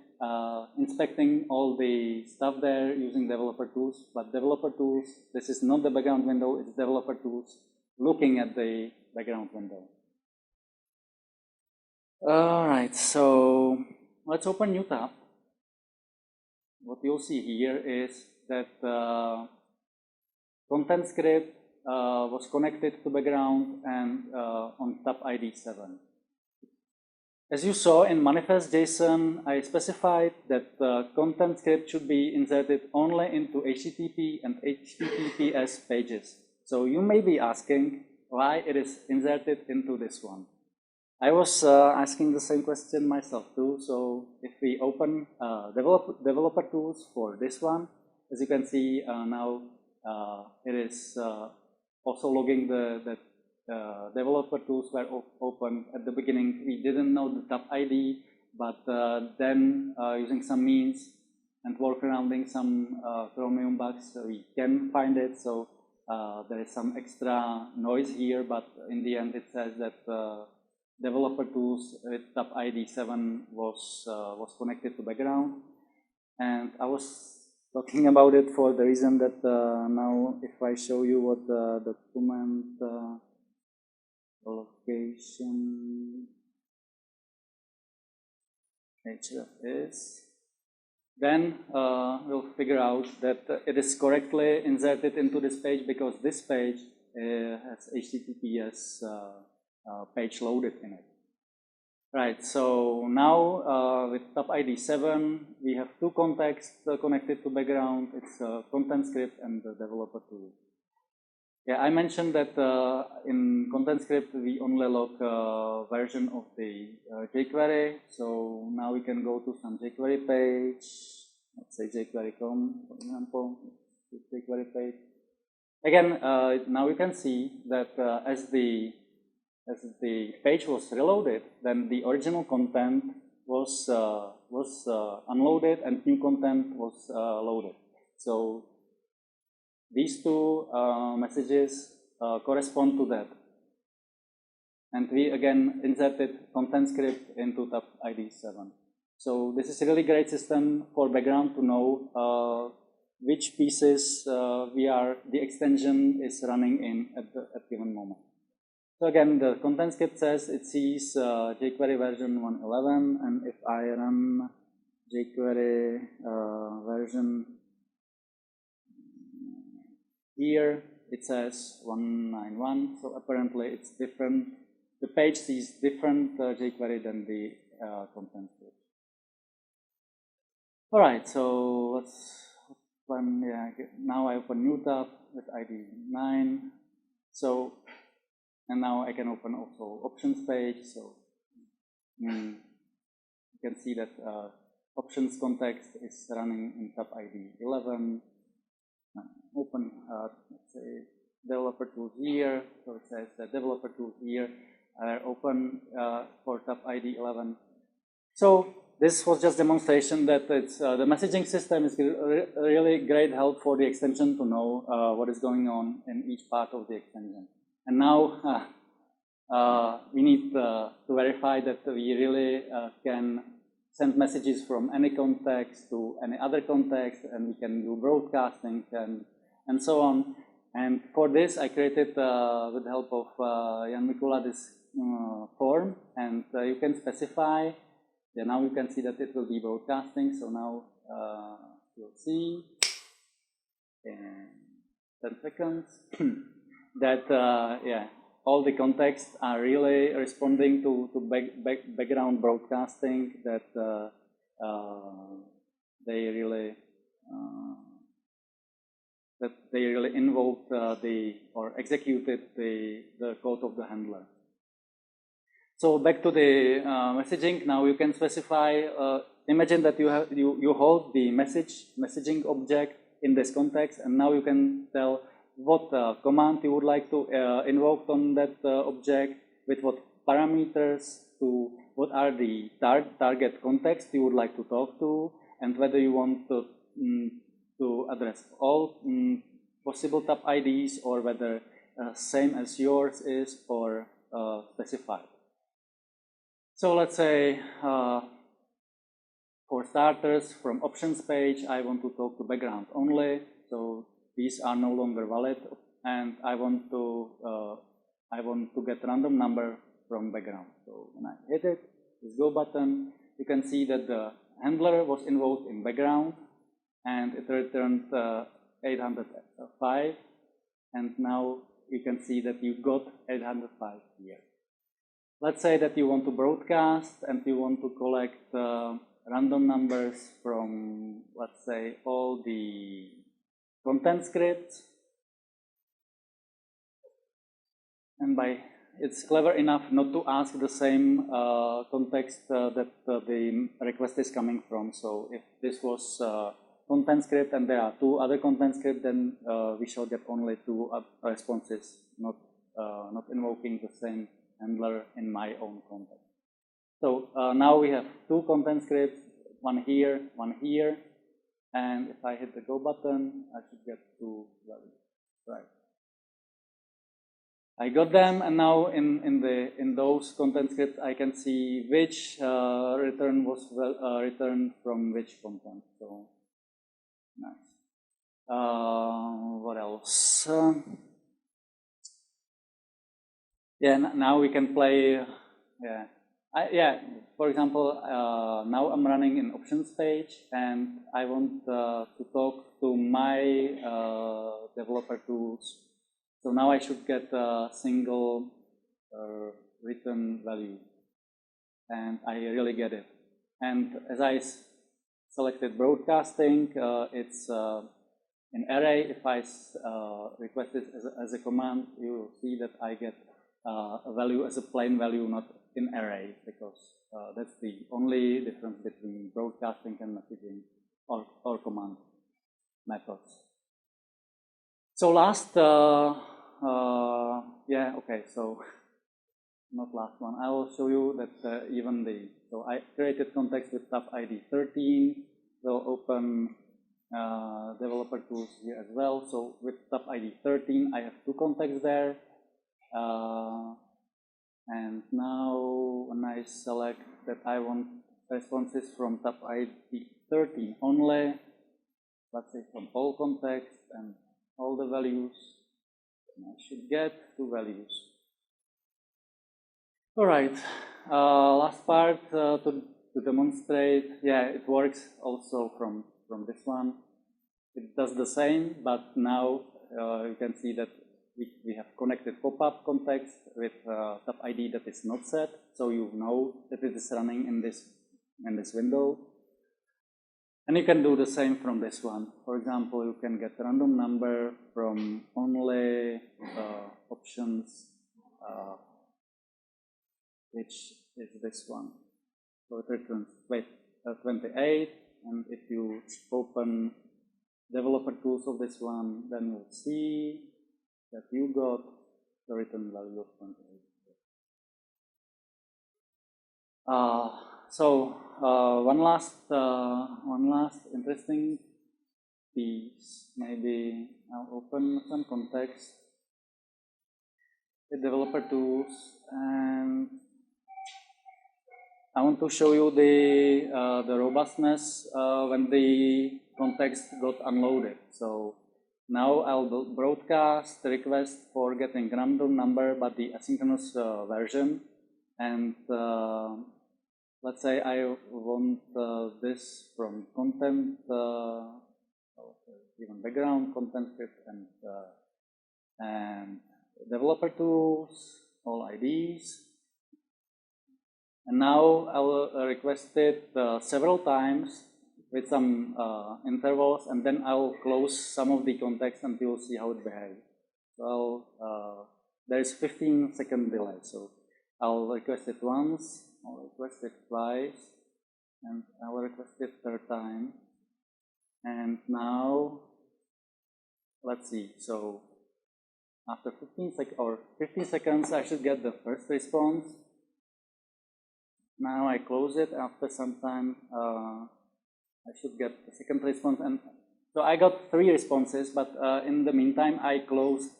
inspecting all the stuff there using developer tools. But developer tools, this is not the background window, it's developer tools looking at the background window. All right, so let's open new tab. What you'll see here is that content script was connected to background and on tab ID 7. As you saw in manifest.json, I specified that content script should be inserted only into HTTP and HTTPS pages. So you may be asking why it is inserted into this one. I was asking the same question myself too. So if we open developer tools for this one, as you can see now, it is also logging that developer tools were open. At the beginning, we didn't know the tab ID, but then using some means and workarounding some Chromium bugs, we can find it. So there is some extra noise here, but in the end, it says that developer tools with tab ID 7 was connected to background. And I was talking about it for the reason that now if I show you what the document location href is, then we'll figure out that it is correctly inserted into this page, because this page has HTTPS page loaded in it. Right, so now with tab ID 7, we have two contexts connected to background. It's content script and the developer tool. Yeah, I mentioned that in content script, we only log version of the jQuery. So now we can go to some jQuery page. Let's say jQuery.com, for example, jQuery page. Again, now you can see that as the page was reloaded, then the original content was unloaded and new content was loaded. So these two messages correspond to that. And we again inserted content script into tab ID 7. So this is a really great system for background to know which pieces the extension is running in at given moment. So again, the content script says it sees jQuery version 1.11, and if I run jQuery version here, it says 191. So apparently it's different. The page sees different jQuery than the content script. All right, so let's open. Yeah, now I open new tab with ID 9. So. And now I can open also options page. So you can see that options context is running in tab ID 11. Open, let's say, developer tools here. So it says that developer tools here are open for tab ID 11. So this was just demonstration that it's the messaging system is really great help for the extension to know what is going on in each part of the extension. And now we need to verify that we really can send messages from any context to any other context, and we can do broadcasting and so on. And for this, I created with the help of Jan Mikula this form, and you can specify. Yeah, now you can see that it will be broadcasting. So now you'll see in 10 seconds. That yeah, all the contexts are really responding to background broadcasting, that they really that they really invoked or executed the code of the handler. So back to the messaging. Now you can specify. Imagine that you hold the messaging object in this context, and now you can tell what command you would like to invoke on that object, with what parameters, to what are the target context you would like to talk to, and whether you want to address all possible tab IDs, or whether same as yours is, or specified. So let's say for starters, from options page, I want to talk to background only. So these are no longer valid, and I want to get random number from background. So when I hit it, this go button, you can see that the handler was invoked in background, and it returned 805, and now you can see that you got 805 here. Let's say that you want to broadcast and you want to collect random numbers from, let's say, all the content scripts. And it's clever enough not to ask the same context that the request is coming from. So if this was content script and there are two other content scripts, then we shall get only two responses, not invoking the same handler in my own context. So now we have two content scripts, one here, and if I hit the go button, I should get two values. Right. I got them, and now in those content scripts, I can see which return was returned from which content. So nice. What else? Yeah, now we can play. For example, now I'm running in options page, and I want to talk to my developer tools. So now I should get a single return value, and I really get it. And as I selected broadcasting, it's in array. If I request it as a command, you will see that I get a value as a plain value, not in array, because that's the only difference between broadcasting and messaging or command methods. So last, so not last one. I will show you that so I created context with tab ID 13. We'll open developer tools here as well. So with tab ID 13, I have two contexts there. And now when I select that I want responses from tab ID 13 only, let's say from all contexts and all the values, I should get two values. All right, last part to demonstrate. Yeah, it works also from this one. It does the same, but now you can see that we have connected pop-up context with tab ID that is not set, so you know that it is running in this window. And you can do the same from this one. For example, you can get a random number from only options, which is this one. So it returns 28, and if you open developer tools of this one, then you'll see that you got the return value of 28. One last interesting piece. Maybe I'll open some context with developer tools, and I want to show you the robustness when the context got unloaded. So now I'll broadcast the request for getting random number, but the asynchronous version. And let's say I want this from content, even background, content script, and developer tools, all IDs. And now I will request it several times with some intervals, and then I'll close some of the context and you'll see how it behaves. So there is 15-second delay. So I'll request it once, I'll request it twice, and I'll request it third time. And now, let's see. So after 15 seconds, I should get the first response. Now I close it. After some time, I should get the second response. And so I got 3 responses, but in the meantime, I closed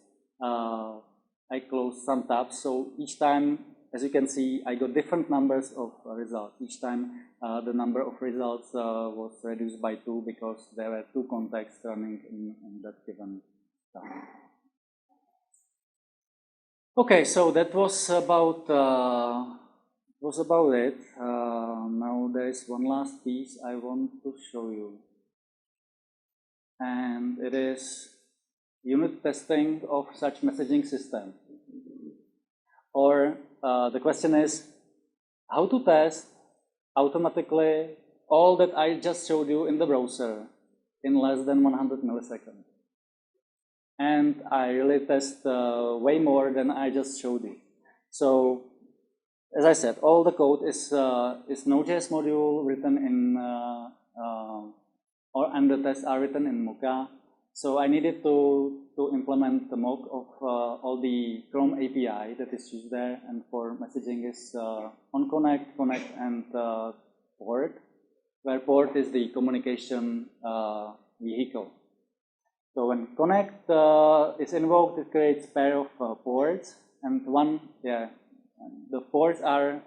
some tabs. So each time, as you can see, I got different numbers of results. Each time, the number of results was reduced by 2 because there were 2 contexts running in that given time. Okay, so that was about it. Now there is one last piece I want to show you, and it is unit testing of such messaging system. Or the question is how to test automatically all that I just showed you in the browser in less than 100 milliseconds. And I really test way more than I just showed you. So as I said, all the code is Node.js module written in, and the tests are written in Mocha. So I needed to implement the mock of all the Chrome API that is used there, and for messaging is on connect, and port, where port is the communication vehicle. So when connect is invoked, it creates a pair of ports, and the ports are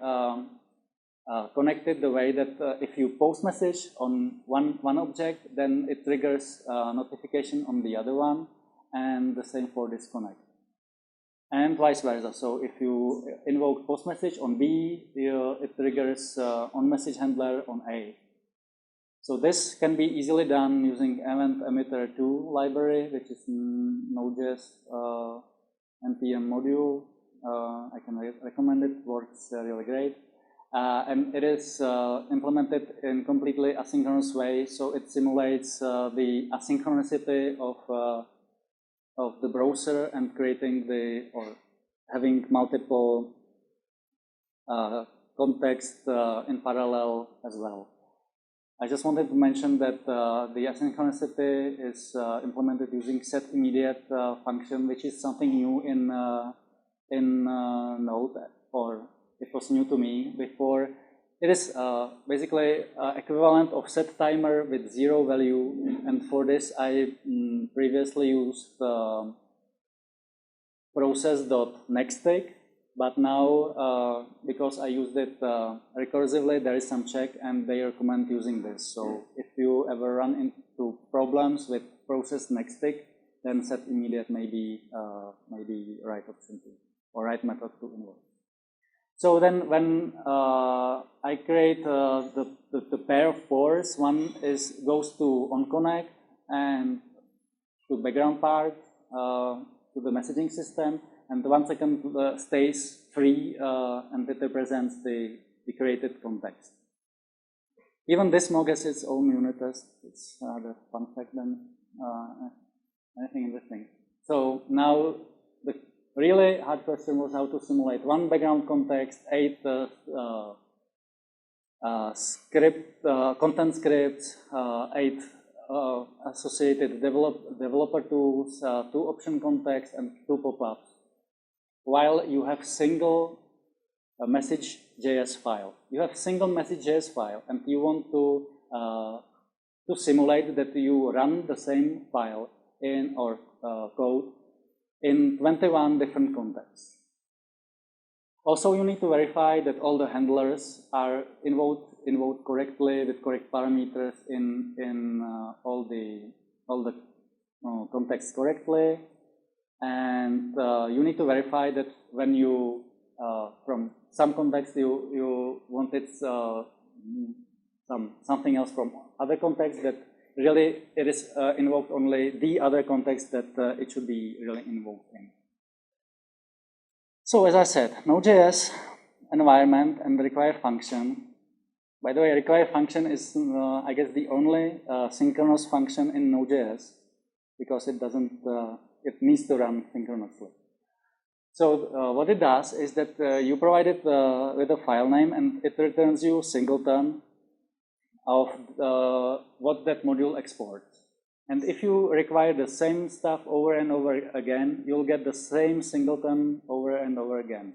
connected the way that if you post message on one object, then it triggers notification on the other one, and the same for disconnect, and vice versa. So if you invoke post message on B, it triggers on message handler on A. So this can be easily done using event emitter 2 library, which is Node.js npm module. I can recommend it, works really great. And it is implemented in completely asynchronous way, so it simulates the asynchronicity of the browser and creating or having multiple contexts in parallel as well. I just wanted to mention that the asynchronicity is implemented using setImmediate function, which is something new in Node, or it was new to me before. It is basically equivalent of setTimer with 0 value, and for this I previously used process.nextTick, but now because I used it recursively, there is some check, and they recommend using this. So if you ever run into problems with process nextTick, then setImmediate may be right option to, or right method to invoke. So then when I create the pair of ports, one goes to onConnect and to background part, to the messaging system, and the 1 second stays free, and it represents the created context. Even this mock has its own unit test. It's the fun fact than anything interesting. So now the really hard question was how to simulate 1 background context, 8 content scripts, 8 associated developer tools, 2 option contexts, and 2 pop-ups, while you have single message.js file. You have single message.js file, and you want to simulate that you run the same file in or code in 21 different contexts. Also, you need to verify that all the handlers are invoked correctly with correct parameters in all the contexts correctly, and you need to verify that when you from some context you wanted something else from other context, that really it is invoked only the other context that it should be really invoked in. So as I said, Node.js environment and required function, By the way, require function is, I guess, the only synchronous function in Node.js, because it doesn't, it needs to run synchronously. So what it does is that you provide it with a file name, and it returns you singleton of what that module exports. And if you require the same stuff over and over again, you'll get the same singleton over and over again.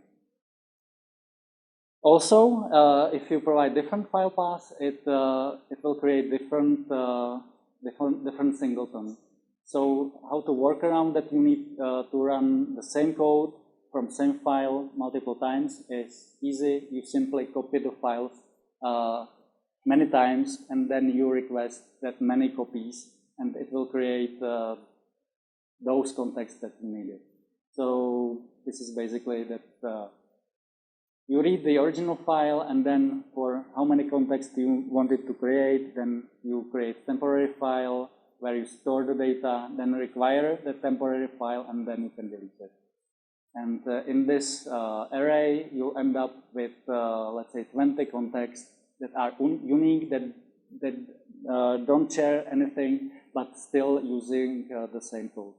Also, if you provide different file paths, it will create different singletons. So how to work around that? You need to run the same code from same file multiple times is easy. You simply copy the files many times, and then you request that many copies, and it will create those contexts that you needed. So this is basically that. You read the original file, and then for how many contexts you wanted to create, then you create temporary file where you store the data, then require the temporary file, and then you can delete it. And in this array, you end up with, let's say, 20 contexts that are unique, that don't share anything, but still using the same code.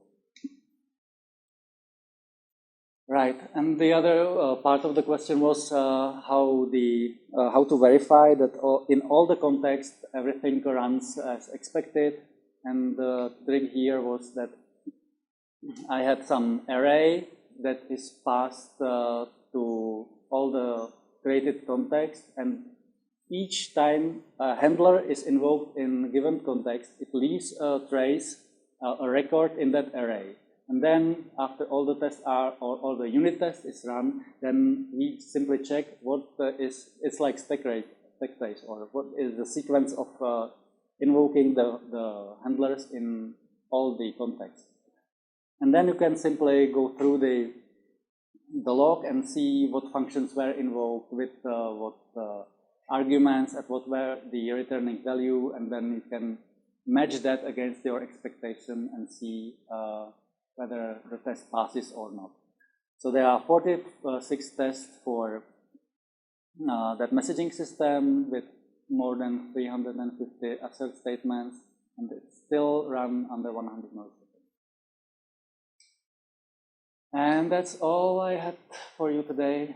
Right, and the other part of the question was how to verify that in all the contexts everything runs as expected. And the trick here was that I had some array that is passed to all the created contexts, and each time a handler is invoked in a given context, it leaves a trace, a record in that array. And then after all the tests are, or all the unit test is run, then we simply check what it's like stack trace, or what is the sequence of invoking the handlers in all the contexts. And then you can simply go through the log and see what functions were invoked with what arguments, at what were the returning value, and then you can match that against your expectation and see whether the test passes or not. So there are 46 tests for that messaging system with more than 350 assert statements, and it's still run under 100 milliseconds. And that's all I had for you today.